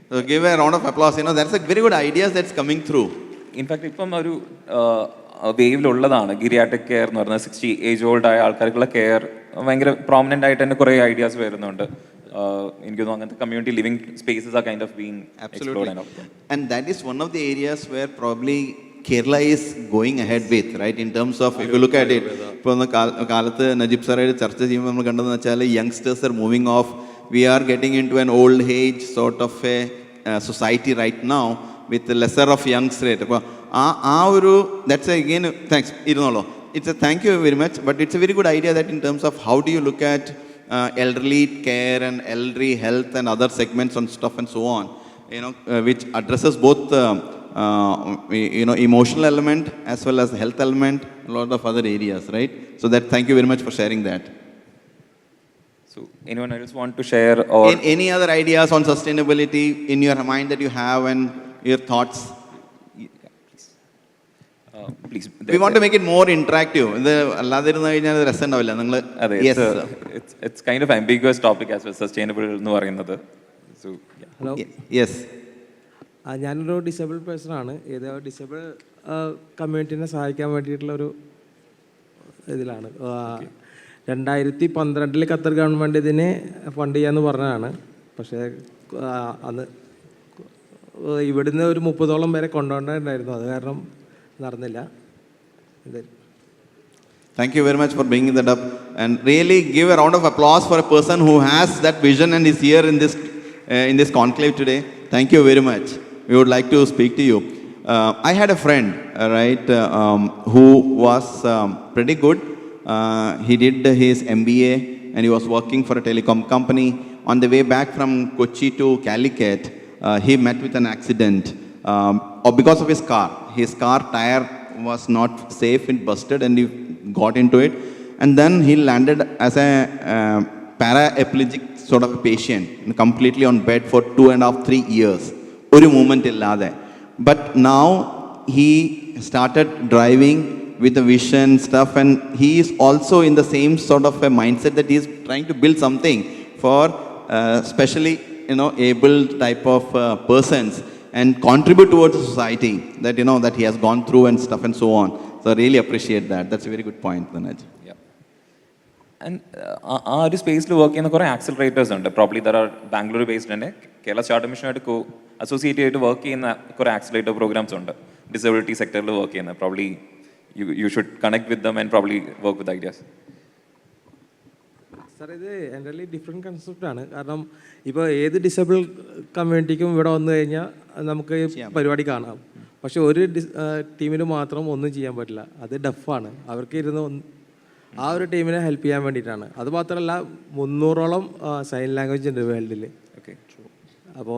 So give a round of applause. That's a very good ideas that's coming through. In fact, ഇപ്പം ഒരു വേവിലുള്ളതാണ് ഗിരിയാട്രിക് കെയർ എന്ന് പറയുന്നത്. 60 ഏജ് ഓൾഡ് ആയ ആൾക്കാർക്കുള്ള കെയർ ഭയങ്കര പ്രോമിനൻ്റ് ആയിട്ട് തന്നെ കുറേ ഐഡിയാസ് വരുന്നുണ്ട്. എനിക്ക് തോന്നുന്നു അങ്ങനത്തെ community living spaces R kind of being explored. And that is one of the areas where probably Kerala is going ahead with, right? In terms of, if you look at it, ഇപ്പോൾ ഒന്ന് കാലത്ത് നജീബ് സാറായിട്ട് ചർച്ച ചെയ്യുമ്പോൾ നമ്മൾ കണ്ടതെന്ന് വെച്ചാൽ youngsters are moving of. We are getting into an old age sort of a society right now with lesser of youngs rate. അപ്പോൾ ആ ഒരു that's again, thanks ഇരുന്നോളൂ. It's a thank you very much, but it's a very good idea that in terms of how do you look at elderly care and elderly health and other segments and stuff and so on, which addresses both emotional element as well as the health element, a lot of other areas, right? So that, thank you very much for sharing that. So anyone else want to share or Any other ideas on sustainability in your mind that you have and your thoughts? please. We want to make it more interactive. ഇത് അല്ലാതിരുന്നു കഴിഞ്ഞാൽ രസം ഉണ്ടാവില്ല. നിങ്ങൾ അതെ, it's kind of ambiguous topic as well, sustainable എന്ന് പറയുന്നത്. So hello, yes. ഞാനൊരു disable person ആണ്. ഇത് ഡിസേബിൾ കമ്മ്യൂണിറ്റീനെ സഹായിക്കാൻ വേണ്ടിയിട്ടുള്ള ഒരു ഇതിലാണ്. 2012 ഖത്തർ ഗവൺമെൻറ് ഇതിനെ ഫണ്ട് ചെയ്യാമെന്ന് പറഞ്ഞതാണ്. പക്ഷേ അന്ന് ഇവിടുന്ന് ഒരു 30ഓളം പേരെ കൊണ്ടുപോകേണ്ടതായിരുന്നു. അത് കാരണം നടന്നില്ല. Thank you very much for bringing that up, and really give a round of applause for a person who has that vision and is here in this conclave today. Thank you very much. We would like to speak to you. I had a friend, who was pretty good. He did his MBA and he was working for a telecom company. On the way back from Kochi to Calicut, he met with an accident because of his car. His car tire was not safe, it busted and he got into it. And then he landed as a paraplegic sort of a patient, completely on bed for 2.5-3 years. ഒരു movement ഇല്ലാതെ. But now he started driving with a vision stuff, and he is also in the same sort of a mindset that he is trying to build something for especially able type of persons and contribute towards the society that that he has gone through and stuff and so on. So I really appreciate that. That's a very good point, Dhanaj. And ആ ഒരു സ്പേസിൽ work ചെയ്യുന്ന കുറേ accelerators ഉണ്ട്. Probably there are Bangalore based തന്നെ. Kerala startup മിഷനായിട്ട് associate ആയിട്ട് work ചെയ്യുന്ന കുറേ ആക്സിലറേറ്റർ പ്രോഗ്രാംസ് ഉണ്ട് ഡിസബിലിറ്റി സെക്ടറിൽ വർക്ക് ചെയ്യുന്നത്. Probably you should connect with them and probably work with ideas. Sir, ഇത് എൻ്റർലി ഡിഫറെൻറ്റ് കൺസെപ്റ്റാണ്. കാരണം ഇപ്പോൾ ഏത് ഡിസേബിൾ കമ്മ്യൂണിറ്റിക്കും ഇവിടെ വന്നു കഴിഞ്ഞാൽ നമുക്ക് പരിപാടി കാണാം. പക്ഷെ ഒരു ടീമിന് മാത്രം ഒന്നും ചെയ്യാൻ പറ്റില്ല. അത് ഡഫാണ്. അവർക്ക് ഇരുന്ന് ആ ഒരു ടീമിനെ ഹെൽപ്പ് ചെയ്യാൻ വേണ്ടിയിട്ടാണ്. അത് മാത്രമല്ല 300ഓളം സൈൻ ലാംഗ്വേജ് ഉണ്ട് വേൾഡിൽ. അപ്പോൾ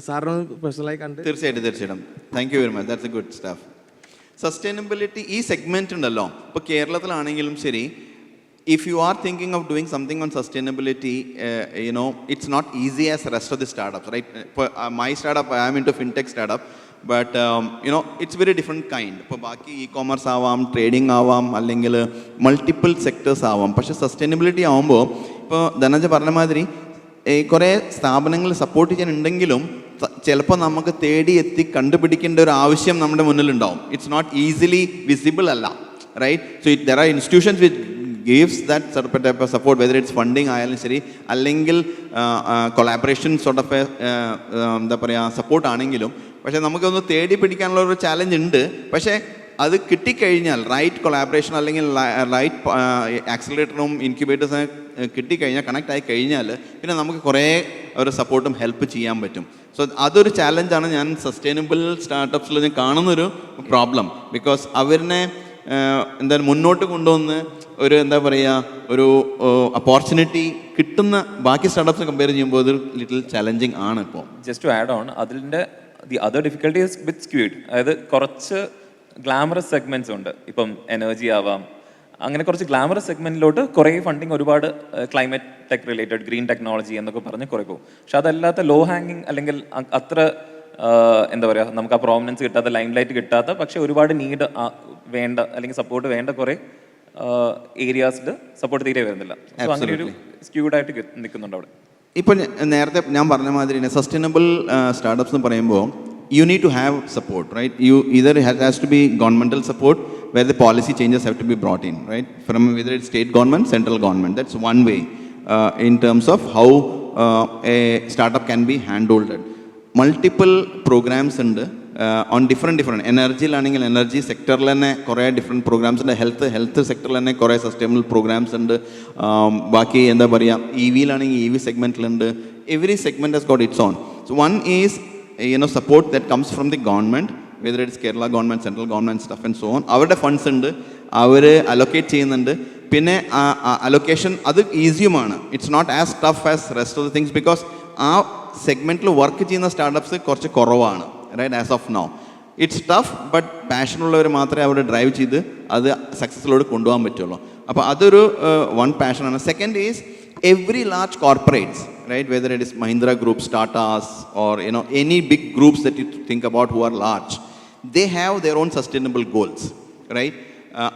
സാറിന് പേഴ്സണലായി കണ്ട് തീർച്ചയായിട്ടും thank you very much. That's A good staff. Sustainability ഈ സെഗ്മെന്റ് ഉണ്ടല്ലോ, ഇപ്പോൾ കേരളത്തിലാണെങ്കിലും ശരി, if you are thinking of doing something on sustainability, it's not easy as rest of the startups, right? For my startup, I am into fintech startup, but it's very different kind. ഇപ്പോൾ ബാക്കി e-commerce ആവാം, trading ആവാം, അല്ലെങ്കിൽ multiple sectors ആവാം. പക്ഷേ sustainability ആവുമ്പോൾ ഇപ്പോൾ ധനഞ്ജ പറഞ്ഞ മാതിരി കുറേ സ്ഥാപനങ്ങൾ സപ്പോർട്ട് ചെയ്യാനുണ്ടെങ്കിലും ചിലപ്പോൾ നമുക്ക് തേടി എത്തി കണ്ടുപിടിക്കേണ്ട ഒരു ആവശ്യം നമ്മുടെ മുന്നിലുണ്ടാവും. ഇറ്റ്സ് നോട്ട് ഈസിലി വിസിബിൾ അല്ല, right? So there are institutions which gives that sort of support, whether it's funding ആയാലും ശരി, അല്ലെങ്കിൽ കൊളാബറേഷൻ സോർട്ട് ഓഫ് എന്താ പറയുക സപ്പോർട്ട് ആണെങ്കിലും. പക്ഷേ നമുക്കൊന്ന് തേടി പിടിക്കാനുള്ള ഒരു ചാലഞ്ച് ഉണ്ട്. പക്ഷേ അത് കിട്ടിക്കഴിഞ്ഞാൽ, റൈറ്റ് കൊളാബറേഷൻ അല്ലെങ്കിൽ റൈറ്റ് ആക്സിലറേറ്ററും ഇൻക്യുബേറ്റേഴ്സും കിട്ടിക്കഴിഞ്ഞാൽ, കണക്ട് ആയി കഴിഞ്ഞാൽ പിന്നെ നമുക്ക് കുറേ ഒരു സപ്പോർട്ടും ഹെൽപ്പ് ചെയ്യാൻ പറ്റും. സോ അതൊരു ചാലഞ്ചാണ് ഞാൻ സസ്റ്റൈനബിൾ സ്റ്റാർട്ടപ്സിൽ ഞാൻ കാണുന്നൊരു പ്രോബ്ലം. ബിക്കോസ് അവരിനെ എന്തായാലും മുന്നോട്ട് കൊണ്ടുവന്ന് ഒരു എന്താ പറയുക ഒരു ഓപ്പർച്യൂണിറ്റി കിട്ടുന്ന ബാക്കി സ്റ്റാർട്ടപ്സ് കമ്പയർ ചെയ്യുമ്പോൾ ഒരു ലിറ്റിൽ ചാലഞ്ചിങ് ആണ് ഇപ്പോൾ. ജസ്റ്റ് ടു ആഡ് ഓൺ, അതിൻ്റെ the other difficulty is with squid. അതായത് കുറച്ച് ഗ്ലാമറസ് സെഗ്മെൻറ്റ്സ് ഉണ്ട്. ഇപ്പം എനർജി ആവാം, അങ്ങനെ കുറച്ച് ഗ്ലാമറസ് സെഗ്മെൻറ്റിലോട്ട് കുറേ ഫണ്ടിങ് ഒരുപാട് climate tech related, green technology എന്നൊക്കെ പറഞ്ഞ് കുറേ പോകും. പക്ഷെ അതല്ലാത്ത ലോ ഹാങ്ങിങ് അല്ലെങ്കിൽ അത്ര എന്താ പറയുക നമുക്ക് ആ പ്രോമിനൻസ് കിട്ടാത്ത, ലൈം ലൈറ്റ് കിട്ടാത്ത, പക്ഷെ ഒരുപാട് നീഡ് വേണ്ട അല്ലെങ്കിൽ സപ്പോർട്ട് വേണ്ട കുറേ ഏരിയാസിൽ സപ്പോർട്ട് തീരെ വരുന്നില്ല. സോ അങ്ങനെ ഒരു സ്ക്യൂഡായിട്ട് നിൽക്കുന്നുണ്ട് അവിടെ. ഇപ്പോൾ നേരത്തെ ഞാൻ പറഞ്ഞ മാതിരി സസ്റ്റൈനബിൾ സ്റ്റാർട്ടപ്സ് എന്ന് പറയുമ്പോൾ you need to have support, right? You either has to be governmental support where the policy changes have to be brought in, right? From whether it's state government, central government. That's one way in terms of how a startup can be handled. Multiple programs ഉണ്ട്. On different എനർജിയിലാണെങ്കിൽ energy സെക്ടറിൽ തന്നെ കുറേ different programmes ഉണ്ട്. Health സെക്ടറിൽ തന്നെ കുറേ sustainable programmes ഉണ്ട്. ബാക്കി എന്താ പറയുക, ഇ വിയിലാണെങ്കിൽ ഇ വി സെഗ്മെൻറ്റിലുണ്ട്. Every segment has got its own. So one is support that comes from the government, whether it's Kerala government, central government stuff and so on. അവരുടെ ഫണ്ട്സ് ഉണ്ട്, അവർ അലൊക്കേറ്റ് ചെയ്യുന്നുണ്ട്. പിന്നെ അലൊക്കേഷൻ അത് ഈസിയുമാണ്. It's not as tough as rest of the things, because ആ സെഗ്മെൻറ്റിൽ work ചെയ്യുന്ന സ്റ്റാർട്ടപ്സ് കുറച്ച് കുറവാണ്, right, as of now. It's tough, but പാഷനുള്ളവർ മാത്രമേ അവിടെ ഡ്രൈവ് ചെയ്ത് അത് സക്സസ്സിലോട് കൊണ്ടുപോകാൻ പറ്റുള്ളൂ. അപ്പോൾ അതൊരു വൺ പാഷനാണ്. Second is every large corporates, right, whether it is Mahindra Group, Tatas, or any big groups that you think about who are large, they have their own sustainable goals, right?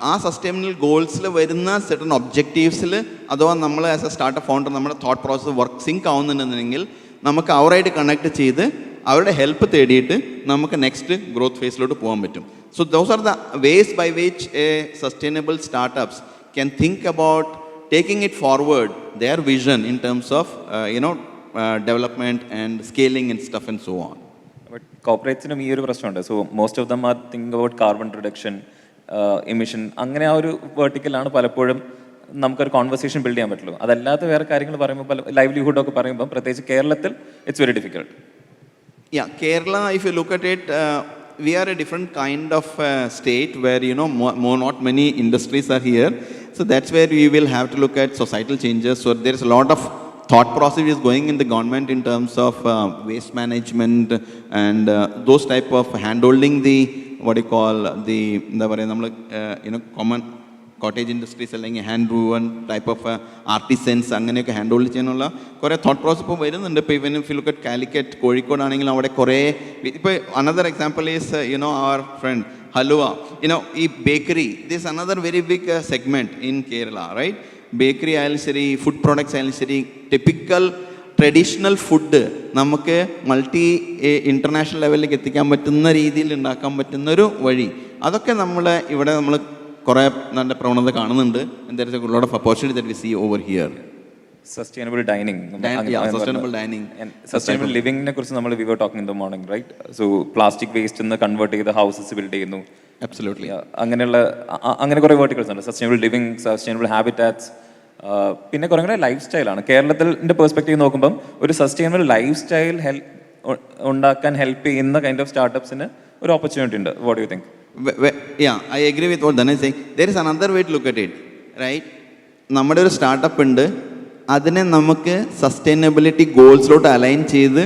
ആ sustainable ഗോൾസിൽ വരുന്ന certain ഒബ്ജക്റ്റീവ്സിൽ അഥവാ നമ്മൾ as A startup founder നമ്മുടെ thought process work zinc ആവുന്നുണ്ടെന്നുണ്ടെങ്കിൽ നമുക്ക് അവരായിട്ട് connect ചെയ്ത് അവരുടെ help തേടിയിട്ട് നമുക്ക് നെക്സ്റ്റ് ഗ്രോത്ത് ഫേസിലോട്ട് പോകാൻ പറ്റും. So those are the ways by which a sustainable startups can think about taking it forward, their vision in terms of, development and scaling and stuff and so on. But corporates-നും ഈ ഒരു പ്രശ്നമുണ്ട്. So most of them are think about carbon reduction, emission, അങ്ങനെ ആ ഒരു വേർട്ടിക്കലാണ് പലപ്പോഴും നമുക്കൊരു conversation build ചെയ്യാൻ പറ്റുള്ളൂ. അതല്ലാത്ത വേറെ കാര്യങ്ങൾ പറയുമ്പോൾ പല ലൈവ്ലിഹുഡ് ഒക്കെ പറയുമ്പോൾ പ്രത്യേകിച്ച് കേരളത്തിൽ it's very difficult. Yeah, Kerala, if you look at it, we are a different kind of state where, not many industries are here. So that's where we will have to look at societal changes. So there is a lot of thought process is going in the government in terms of waste management and those type of handholding the, what you call, the common cottage industries അല്ലെങ്കിൽ hand woven type of artisans അങ്ങനെയൊക്കെ hand hold ചെയ്യാനുള്ള കുറേ thought process ഇപ്പോൾ വരുന്നുണ്ട്. ഇപ്പോൾ even if you look at Calicut, കോഴിക്കോടാണെങ്കിലും അവിടെ കുറേ, ഇപ്പോൾ another example is our friend halwa, ഈ bakery, this another very big segment in Kerala, right? Bakery ആയാലും ശരി, ഫുഡ് പ്രോഡക്ട്സ് ആയാലും ശരി, ടിപ്പിക്കൽ ട്രഡീഷണൽ ഫുഡ് നമുക്ക് മൾട്ടി ഇൻ്റർനാഷണൽ ലെവലിലേക്ക് എത്തിക്കാൻ പറ്റുന്ന രീതിയിൽ ഉണ്ടാക്കാൻ പറ്റുന്നൊരു വഴി, അതൊക്കെ ഇവിടെ നമ്മൾ കുറേ നല്ല പ്രവണത കാണുന്നുണ്ട്. There is a lot of opportunity that we see over here. Sustainable dining. Sustainable dining. And sustainable living-നെ കുറിച്ച് നമ്മൾ we were talking in the morning, right? So plastic waste നിന്ന് കൺവേർട്ട് ചെയ്ത് ഹൗസസ് ബിൽഡ് ചെയ്യുന്നു. Absolutely. അങ്ങനെ കുറേ വേർട്ടിക്കൽസ് ഉണ്ട്. Sustainable living, sustainable habitats, പിന്നെ കുറേ കൂടെ ലൈഫ് സ്റ്റൈലാണ്. കേരളത്തിൻ്റെ പെർസ്പെക്റ്റീവ് നോക്കുമ്പം ഒരു സസ്റ്റൈനബിൾ ലൈഫ് സ്റ്റൈൽ ഉണ്ടാക്കാൻ ഹെൽപ്പ് ചെയ്യുന്ന കൈൻഡ് ഓഫ് സ്റ്റാർട്ടപ്സിന് ഒരു ഓപ്പർച്യൂണിറ്റി ഉണ്ട്. What you think? Yeah, I agree with what Dhan is saying. There is another way to look at it, right? നമ്മുടെ ഒരു സ്റ്റാർട്ടപ്പ് ഉണ്ട്, അതിനെ നമുക്ക് സസ്റ്റൈനബിലിറ്റി ഗോൾസിലോട്ട് അലൈൻ ചെയ്ത്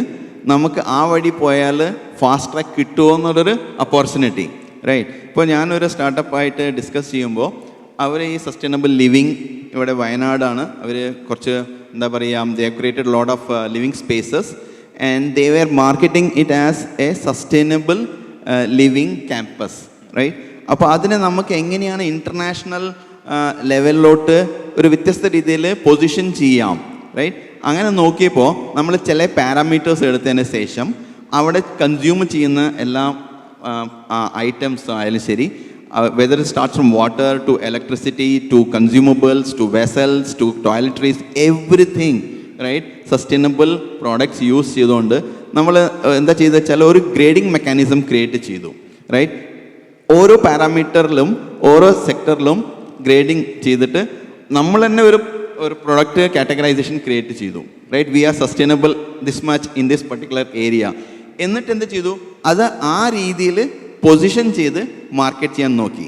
നമുക്ക് ആ വഴി പോയാൽ ഫാസ്റ്റ് ട്രാക്ക് കിട്ടുമോ എന്നുള്ളൊരു ഓപ്പർച്യൂണിറ്റി, റൈറ്റ്? ഇപ്പോൾ ഞാനൊരു സ്റ്റാർട്ടപ്പായിട്ട് ഡിസ്കസ് ചെയ്യുമ്പോൾ അവർ ഈ സസ്റ്റൈനബിൾ ലിവിങ്, ഇവിടെ വയനാടാണ്, അവർ കുറച്ച് എന്താ പറയുക, they have created lot of living spaces and they were marketing it as a sustainable living campus, right? അപ്പോൾ അതിനെ നമുക്ക് എങ്ങനെയാണ് ഇൻ്റർനാഷണൽ ലെവലിലോട്ട് ഒരു വ്യത്യസ്ത രീതിയിൽ പൊസിഷൻ ചെയ്യാം, റൈറ്റ്? അങ്ങനെ നോക്കിയപ്പോൾ നമ്മൾ ചില പാരാമീറ്റേഴ്സ് എടുത്തതിന് ശേഷം അവിടെ കൺസ്യൂം ചെയ്യുന്ന എല്ലാ ഐറ്റംസ് ആയാലും ശരി, whether it starts from water to electricity to consumables to vessels to toiletries, everything, right? Sustainable products use ചെയ്തുകൊണ്ട് നമ്മൾ എന്താ ചെയ്തത് വെച്ചാൽ ഒരു ഗ്രേഡിംഗ് മെക്കാനിസം ക്രിയേറ്റ് ചെയ്തു, റൈറ്റ്? ഓരോ പാരാമീറ്ററിലും ഓരോ സെക്ടറിലും ഗ്രേഡിങ് ചെയ്തിട്ട് നമ്മൾ തന്നെ ഒരു പ്രൊഡക്റ്റ് കാറ്റഗറൈസേഷൻ ക്രിയേറ്റ് ചെയ്തു, right? We are sustainable this much in this particular area. എന്നിട്ട് എന്ത് ചെയ്തു, അത് ആ രീതിയിൽ പൊസിഷൻ ചെയ്ത് മാർക്കറ്റ് ചെയ്യാൻ നോക്കി.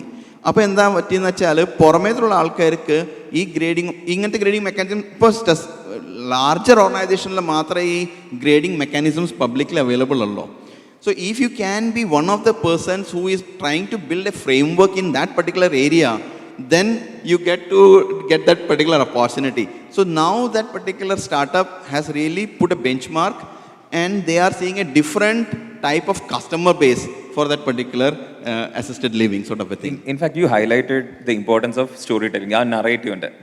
അപ്പോൾ എന്താ പറ്റിയെന്ന് വെച്ചാൽ പുറമേത്തുള്ള ആൾക്കാർക്ക് ഈ ഗ്രേഡിങ്, ഇങ്ങനത്തെ ഗ്രേഡിങ് മെക്കാനിസം ഇപ്പോൾ ലാർജർ ഓർഗനൈസേഷനിൽ മാത്രമേ ഈ ഗ്രേഡിങ് മെക്കാനിസംസ് പബ്ലിക്കലി അവൈലബിൾ ഉള്ളൂ. So if you can be one of the persons who is trying to build a framework in that particular area, then you get that particular opportunity. So now that particular startup has really put a benchmark and they are seeing a different type of customer base for that particular assisted living sort of a thing. In fact, you highlighted the importance of storytelling. Our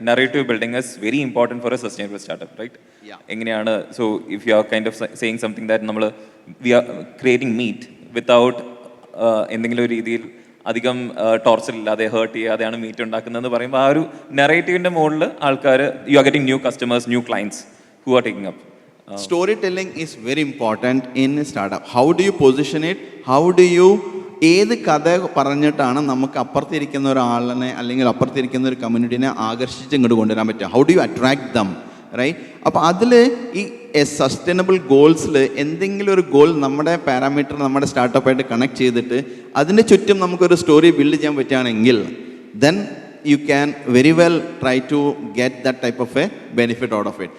narrative building is very important for a sustainable startup, right? Yeah. എങ്ങനെയാണ്, so if you are kind of saying something that we are creating meat without എന്തെങ്കിലും ഒരു രീതിയിൽ അധികം torture ഇല്ലാതെ heart ചെയ്യാതെയാണ് meet ഉണ്ടാക്കുന്നതെന്ന് പറയുമ്പോൾ ആ ഒരു നെറേറ്റീവിൻ്റെ മുകളിൽ ആൾക്കാർ, you are getting new customers, new clients who are taking up. Storytelling is very important in startup. How do you position it, how do you, ഏത് കഥ പറഞ്ഞിട്ടാണ് നമുക്ക് അപ്പുറത്തിരിക്കുന്ന ഒരാളിനെ അല്ലെങ്കിൽ അപ്പുറത്തിരിക്കുന്ന ഒരു കമ്മ്യൂണിറ്റിനെ ആകർഷിച്ച് ഇങ്ങോട്ട് കൊണ്ടുവരാൻ പറ്റുക, how do you attract them, right? അപ്പോൾ അതിൽ ഈ സസ്റ്റൈനബിൾ ഗോൾസിൽ എന്തെങ്കിലും ഒരു ഗോൾ നമ്മുടെ പാരാമീറ്റർ നമ്മുടെ സ്റ്റാർട്ടപ്പായിട്ട് കണക്ട് ചെയ്തിട്ട് അതിൻ്റെ ചുറ്റും നമുക്കൊരു സ്റ്റോറി ബിൽഡ് ചെയ്യാൻ പറ്റുകയാണെങ്കിൽ then you can very well try to get that type of a benefit out of it.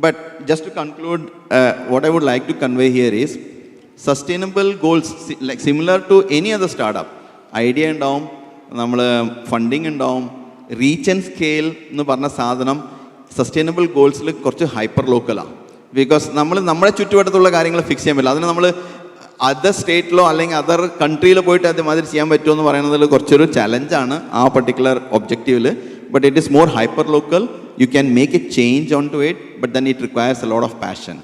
But just to conclude, what I would like to convey here is sustainable goals, like similar to any other startup, idea ഉണ്ടാവും, നമ്മൾ funding ഉണ്ടാവും, reach and scale എന്ന് പറഞ്ഞ സാധനം sustainable ഗോൾസിൽ കുറച്ച് hyper ലോക്കലാണ്. Because നമ്മൾ നമ്മുടെ ചുറ്റുവട്ടത്തുള്ള കാര്യങ്ങൾ ഫിക്സ് ചെയ്യാൻ പറ്റില്ല. അതിന് നമ്മൾ അതർ സ്റ്റേറ്റിലോ അല്ലെങ്കിൽ അതർ കൺട്രിയിലോ പോയിട്ട് അതുമാതിരി ചെയ്യാൻ പറ്റുമോ എന്ന് പറയുന്നതിൽ കുറച്ചൊരു ചലഞ്ചാണ് ആ പർട്ടിക്കുലർ ഒബ്ജക്റ്റീവിൽ. But it is more hyper local. You can make a change on to it, but then it requires a lot of passion.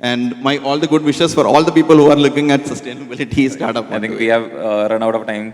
And my all the good wishes for all the people who are looking at sustainability startup. I think we have run out of time.